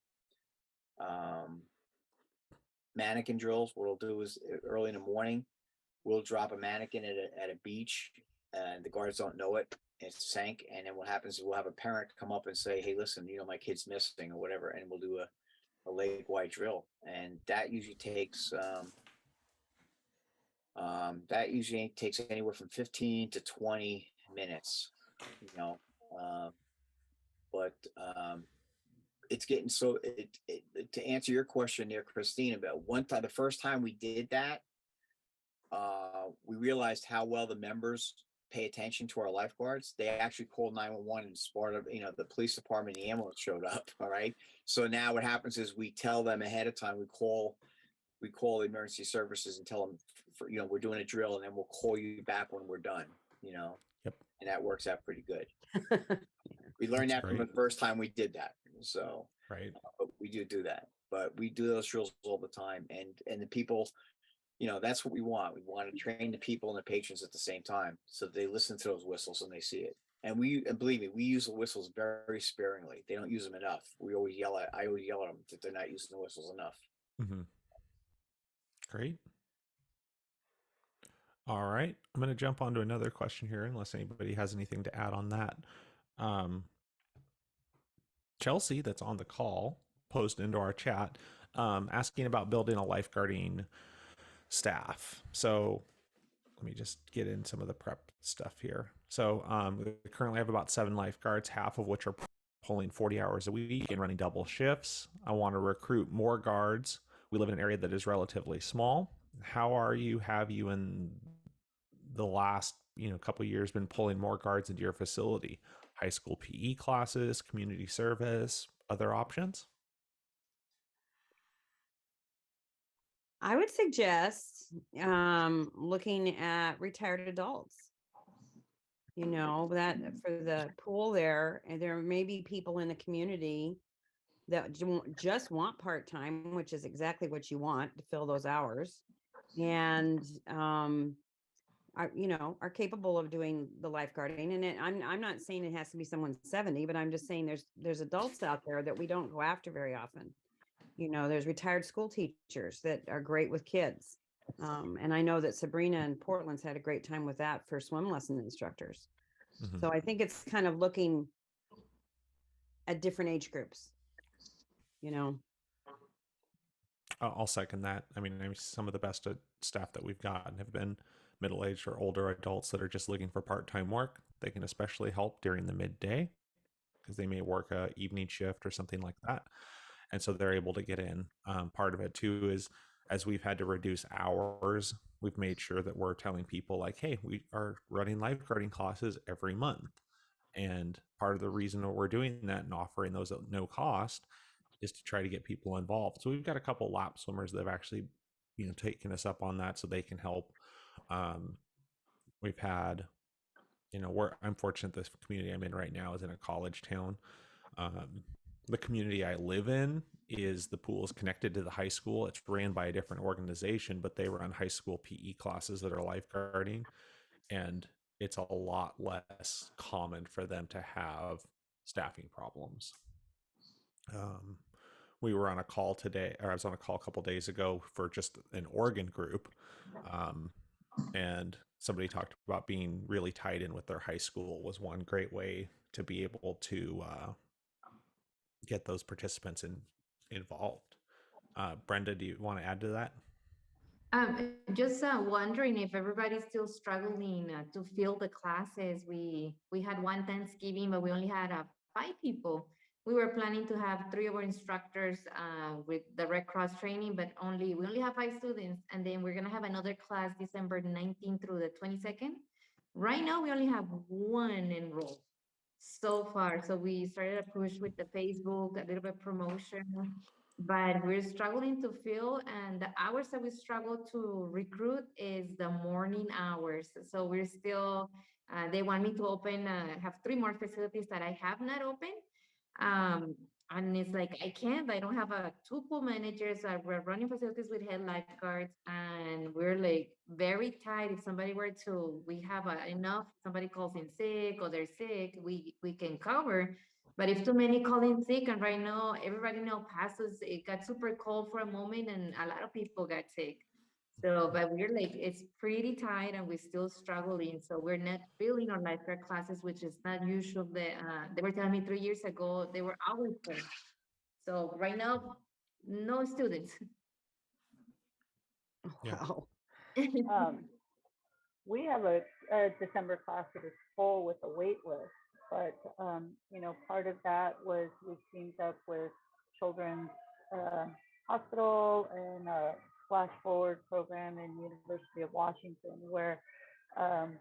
Speaker 4: mannequin drills. What we'll do is early in the morning, we'll drop a mannequin at a beach, and the guards don't know it. It's sank. And then what happens is we'll have a parent come up and say, hey, listen, my kid's missing or whatever. And we'll do a lake-wide drill. And that usually takes anywhere from 15 to 20 minutes, but it's getting so to answer your question there, Christine, about one time, the first time we did that, we realized how well the members pay attention to our lifeguards. They actually called 911 and part of, the police department, the ambulance showed up. All right. So now what happens is we tell them ahead of time, we call the emergency services and tell them, we're doing a drill, and then we'll call you back when we're done,
Speaker 1: Yep.
Speaker 4: and that works out pretty good. We learned
Speaker 1: That's
Speaker 4: that from
Speaker 1: great.
Speaker 4: the first time we did that. So,
Speaker 1: Right.
Speaker 4: but we do that, but we do those drills all the time. And the people, that's what we want. We want to train the people and the patrons at the same time, so they listen to those whistles and they see it. And believe me, we use the whistles very sparingly. They don't use them enough. I always yell at them that they're not using the whistles enough.
Speaker 1: Mm-hmm. Great. All right. I'm going to jump on to another question here, unless anybody has anything to add on that. Chelsea, that's on the call, posted into our chat, asking about building a lifeguarding staff. So let me just get in some of the prep stuff here. So we currently have about 7 lifeguards, half of which are pulling 40 hours a week and running double shifts. I want to recruit more guards. We live in an area that is relatively small. Have you in the last couple of years been pulling more guards into your facility? High school PE classes, community service, other options?
Speaker 2: I would suggest looking at retired adults. That for the pool there, and there may be people in the community that just want part-time, which is exactly what you want to fill those hours, and are capable of doing the lifeguarding. And I'm not saying it has to be someone 70, but I'm just saying there's adults out there that we don't go after very often. There's retired school teachers that are great with kids. And I know that Sabrina in Portland's had a great time with that for swim lesson instructors.
Speaker 1: Mm-hmm.
Speaker 2: So I think it's kind of looking at different age groups,
Speaker 1: I'll second that. I mean, some of the best staff that we've gotten have been middle-aged or older adults that are just looking for part-time work. They can especially help during the midday because they may work a evening shift or something like that. And so they're able to get in. Part of it too is, as we've had to reduce hours, we've made sure that we're telling people like, hey, we are running lifeguarding classes every month. And part of the reason that we're doing that and offering those at no cost is to try to get people involved. So we've got a couple lap swimmers that have actually, taken us up on that so they can help. We've had, I'm fortunate this community I'm in right now is in a college town. The community I live in the pool is connected to the high school. It's ran by a different organization, but they run high school PE classes that are lifeguarding. And it's a lot less common for them to have staffing problems. We were on a call today, or I was on a call a couple days ago for just an Oregon group. And somebody talked about being really tied in with their high school was one great way to be able to get those participants involved. Brenda, do you want to add to that?
Speaker 7: Just wondering if everybody's still struggling to fill the classes. We had one Thanksgiving, but we only had 5 people. We were planning to have 3 of our instructors with the Red Cross training, but we only have 5 students, and then we're gonna have another class December 19th through the 22nd. Right now, we only have 1 enrolled so far. So we started a push with the Facebook, a little bit promotion, but we're struggling to fill. And the hours that we struggle to recruit is the morning hours. So we're still, they want me to have 3 more facilities that I have not open. And it's like, I don't have 2 pool managers. We're running facilities with head lifeguards, and we're like very tight. If somebody we have enough, somebody calls in sick or they're sick, we can cover. But if too many call in sick, and right now, everybody in El Paso, it got super cold for a moment, and a lot of people got sick. So, but we're like, it's pretty tight and we're still struggling. So we're not filling our lifeguard classes, which is not usual. They were telling me 3 years ago, they were always full. So right now, no students.
Speaker 1: Yeah.
Speaker 2: Wow.
Speaker 5: We have a December class that is full with a wait list, but part of that was we teamed up with Children's Hospital and Splash Forward program in University of Washington, where um,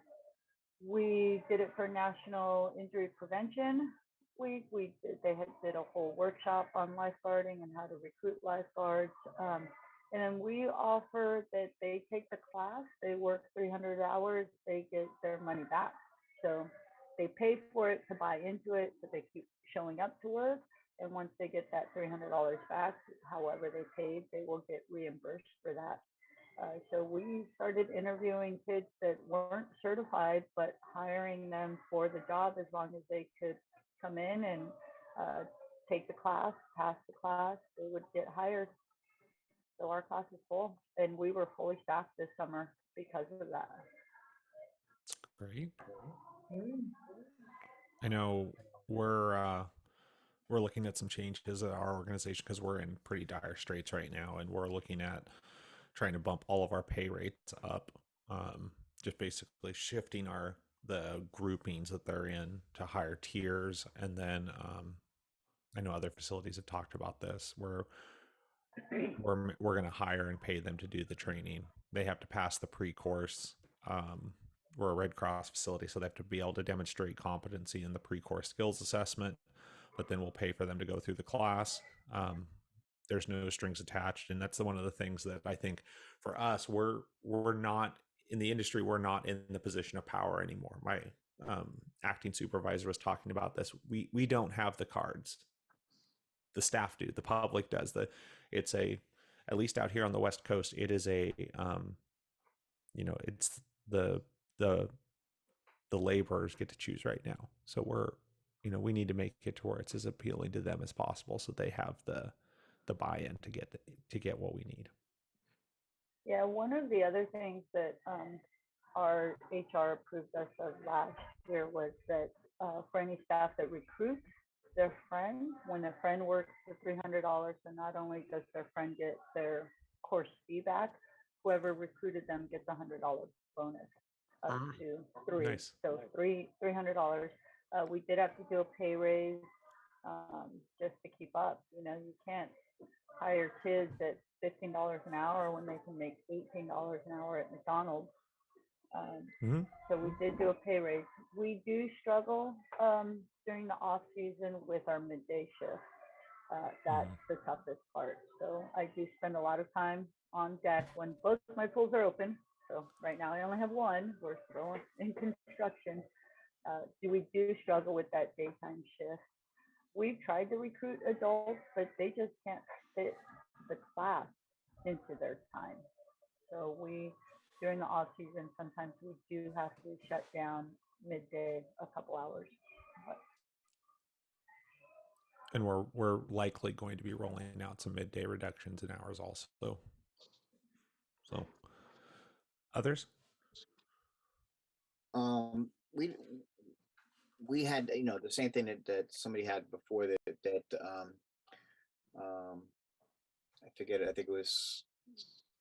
Speaker 5: we did it for National Injury Prevention Week. They did a whole workshop on lifeguarding and how to recruit lifeguards. And then we offer that they take the class, they work 300 hours, they get their money back. So they pay for it to buy into it, but they keep showing up to work. And once they get that $300 back, however they paid, they will get reimbursed for that. So we started interviewing kids that weren't certified, but hiring them for the job as long as they could come in and uh, take the class, pass the class, they would get hired. So our class is full, and we were fully staffed this summer because of that.
Speaker 1: Great. I know we're looking at some changes at our organization because we're in pretty dire straits right now, and we're looking at trying to bump all of our pay rates up. Just basically shifting the groupings that they're in to higher tiers, and then I know other facilities have talked about this. We're going to hire and pay them to do the training. They have to pass the pre-course. We're a Red Cross facility, so they have to be able to demonstrate competency in the pre-course skills assessment, but then we'll pay for them to go through the class. There's no strings attached, and that's one of the things that I think for us, we're not in the industry, we're not in the position of power anymore. My acting supervisor was talking about this. We don't have the cards. The staff do. The public does. It's at least out here on the West Coast, it is it's the laborers get to choose right now. So we need to make it to where it's as appealing to them as possible, so they have the buy-in to get what we need.
Speaker 5: Yeah, one of the other things that our HR approved us of last year was that for any staff that recruits their friend, when their friend works for $300, so not only does their friend get their course fee back, whoever recruited them gets $100 bonus up to three.
Speaker 1: Nice.
Speaker 5: So $300. We did have to do a pay raise just to keep up. You can't hire kids at $15 an hour when they can make $18 an hour at McDonald's. So we did do a pay raise. We do struggle during the off season with our midday shift. That's the toughest part. So I do spend a lot of time on deck when both my pools are open. So right now I only have one. We're still in construction. We do struggle with that daytime shift. We've tried to recruit adults, but they just can't fit the class into their time. So during the off season, sometimes we do have to shut down midday a couple hours.
Speaker 1: And we're likely going to be rolling out some midday reductions in hours also. So others?
Speaker 4: We had the same thing that somebody had before that I forget it. I think it was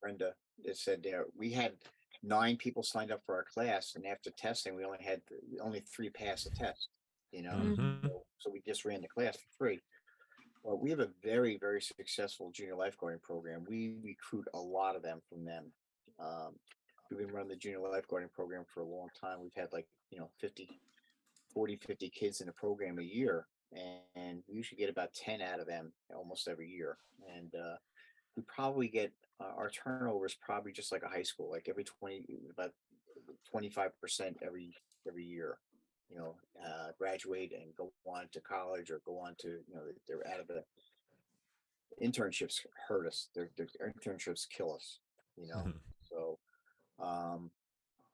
Speaker 4: Brenda that said there we had 9 people signed up for our class, and after testing, we only 3 passed the test. So we just ran the class for free. Well, we have a very, very successful junior lifeguarding program. We recruit a lot of them from them. We've been running the junior lifeguarding program for a long time. We've had 50 kids in the program a year, and we usually get about 10 out of them almost every year. And we probably get our turnover is probably just like a high school, like about 25% every year. Graduate and go on to college or go on to they're out of the internships. Hurt us. Their internships kill us. So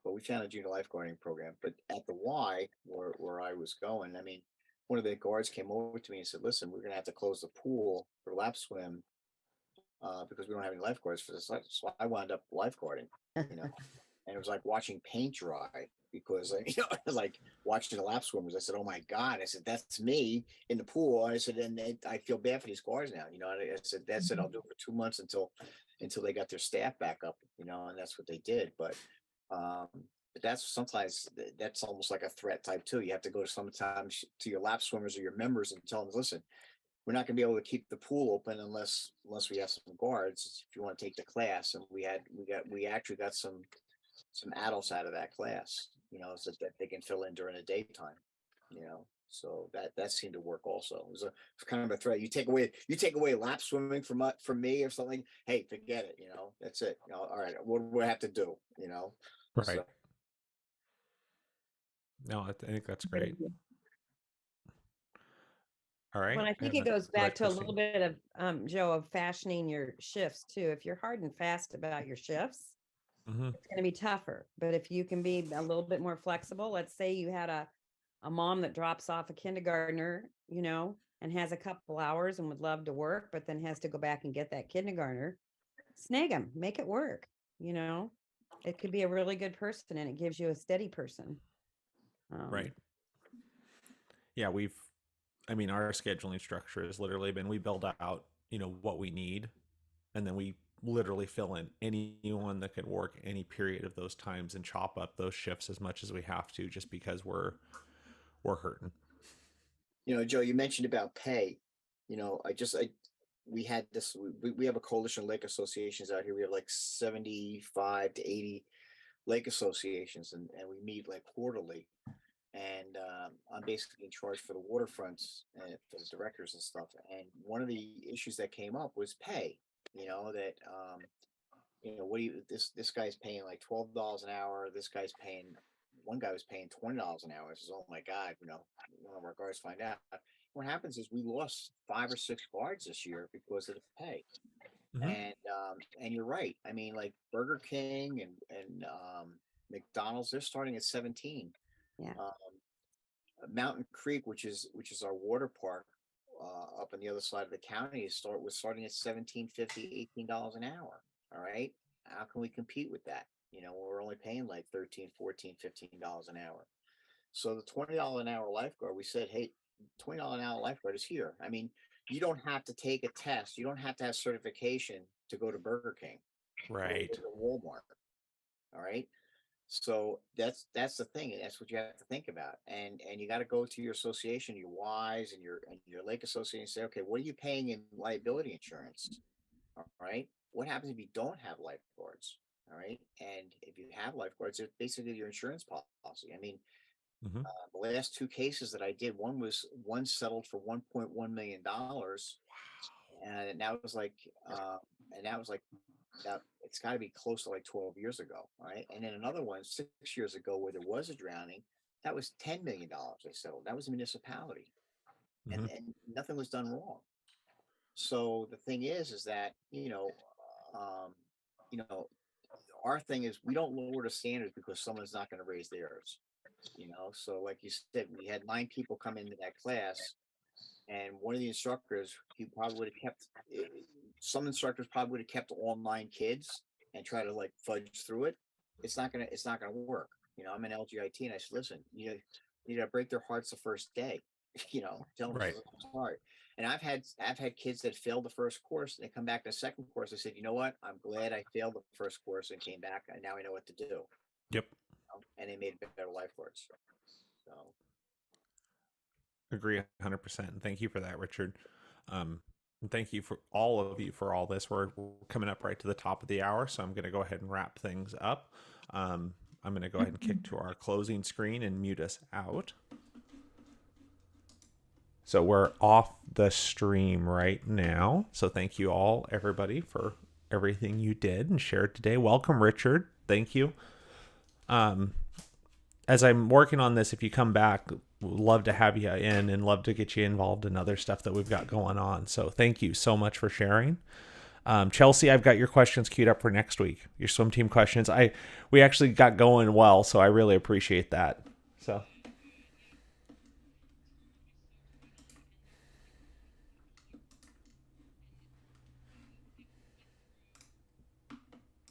Speaker 4: but we found a junior lifeguarding program. But at the Y, where I was going, I mean, one of the guards came over to me and said, "Listen, we're going to have to close the pool for lap swim because we don't have any lifeguards for this." So I wound up lifeguarding, and it was like watching paint dry because, it was like watching the lap swimmers. I said, "Oh my God!" I said, "That's me in the pool." I said, "And I feel bad for these guards now." I said, "That's it. I'll do it for 2 months until they got their staff back up." And that's what they did. But that's sometimes that's almost like a threat type too. You have to go sometimes to your lap swimmers or your members and tell them, "Listen, we're not gonna be able to keep the pool open unless we have some guards, if you want to take the class. And we actually got some adults out of that class, so that they can fill in during the daytime, so that seemed to work also. It was kind of a threat. You take away lap swimming from me or something, hey, forget it, that's it. All right, what do we have to do,
Speaker 1: Right.
Speaker 4: So,
Speaker 1: No, I think that's great. All right.
Speaker 2: Well, I think it
Speaker 1: and
Speaker 2: goes
Speaker 1: go ahead,
Speaker 2: back to a little
Speaker 1: Christine.
Speaker 2: bit of, Joe, of fashioning your shifts too. If you're hard and fast about your shifts,
Speaker 1: Mhm.
Speaker 2: it's going to be tougher. But if you can be a little bit more flexible, let's say you had a mom that drops off a kindergartner, and has a couple hours and would love to work, but then has to go back and get that kindergartner, snag them, make it work. It could be a really good person and it gives you a steady person.
Speaker 1: Right. Yeah, our scheduling structure has literally been, we build out, what we need, and then we literally fill in anyone that can work any period of those times and chop up those shifts as much as we have to, just because we're hurting.
Speaker 4: Joe, you mentioned about pay. We had this. We have a coalition of lake associations out here. We have like 75 to 80 lake associations, and we meet like quarterly. And I'm basically in charge for the waterfronts and for the directors and stuff. And one of the issues that came up was pay. That what do you this guy's paying like $12 an hour. This guy's paying one guy was paying $20 an hour. I says, oh my God, one of our guards find out. What happens is we lost 5 or 6 guards this year because of the pay.
Speaker 1: Mhm.
Speaker 4: And you're right. I mean, like Burger King and McDonald's, they're starting at 17.
Speaker 2: Yeah.
Speaker 4: Mountain Creek, which is our water park up on the other side of the county, was starting at $17.50, $18 an hour. All right. How can we compete with that? We're only paying like $13, $14, $15 an hour. So the $20 an hour lifeguard, we said, hey, $20 an hour lifeguard is here. I mean, you don't have to take a test. You don't have to have certification to go to Burger King or
Speaker 1: Right.
Speaker 4: to Walmart. All right. So that's the thing, and that's what you have to think about. And you got to go to your association, your WISE and your lake association, and say, okay, what are you paying in liability insurance? All right. What happens if you don't have lifeguards? All right. And if you have lifeguards, it's basically your insurance policy. I mean,
Speaker 1: Mhm.
Speaker 4: the last 2 cases that I did, one settled for $1.1 million, and that was like, that it's got to be close to like 12 years ago, right? And then another one 6 years ago where there was a drowning, that was $10 million they settled. That was a municipality,
Speaker 1: Mhm.
Speaker 4: and nothing was done wrong. So the thing is that um, you know, our thing is we don't lower the standards because someone's not going to raise theirs. So like you said, we had 9 people come into that class, and one of the instructors, he probably would have kept some instructors probably would have kept all 9 kids and try to like fudge through it. It's not gonna work. I'm an LGIT, and I said, listen, you gotta break their hearts the first day. Tell them
Speaker 1: Right.
Speaker 4: it's hard. And I've had kids that failed the first course and they come back to the second course. I said, you know what? I'm glad I failed the first course and came back, and now I know what to do.
Speaker 1: Yep.
Speaker 4: And they made better lifeguards. So
Speaker 1: Agree 100%. And thank you for that, Richard. And thank you for all of you for all this. We're coming up right to the top of the hour, so I'm going to go ahead and wrap things up. I'm going to go ahead and kick to our closing screen and mute us out. So we're off the stream right now. So thank you all, everybody, for everything you did and shared today. Welcome, Richard. Thank you. As I'm working on this, if you come back, love to have you in and love to get you involved in other stuff that we've got going on. So thank you so much for sharing. Chelsea, I've got your questions queued up for next week. Your swim team questions. We actually got going well, so I really appreciate that. So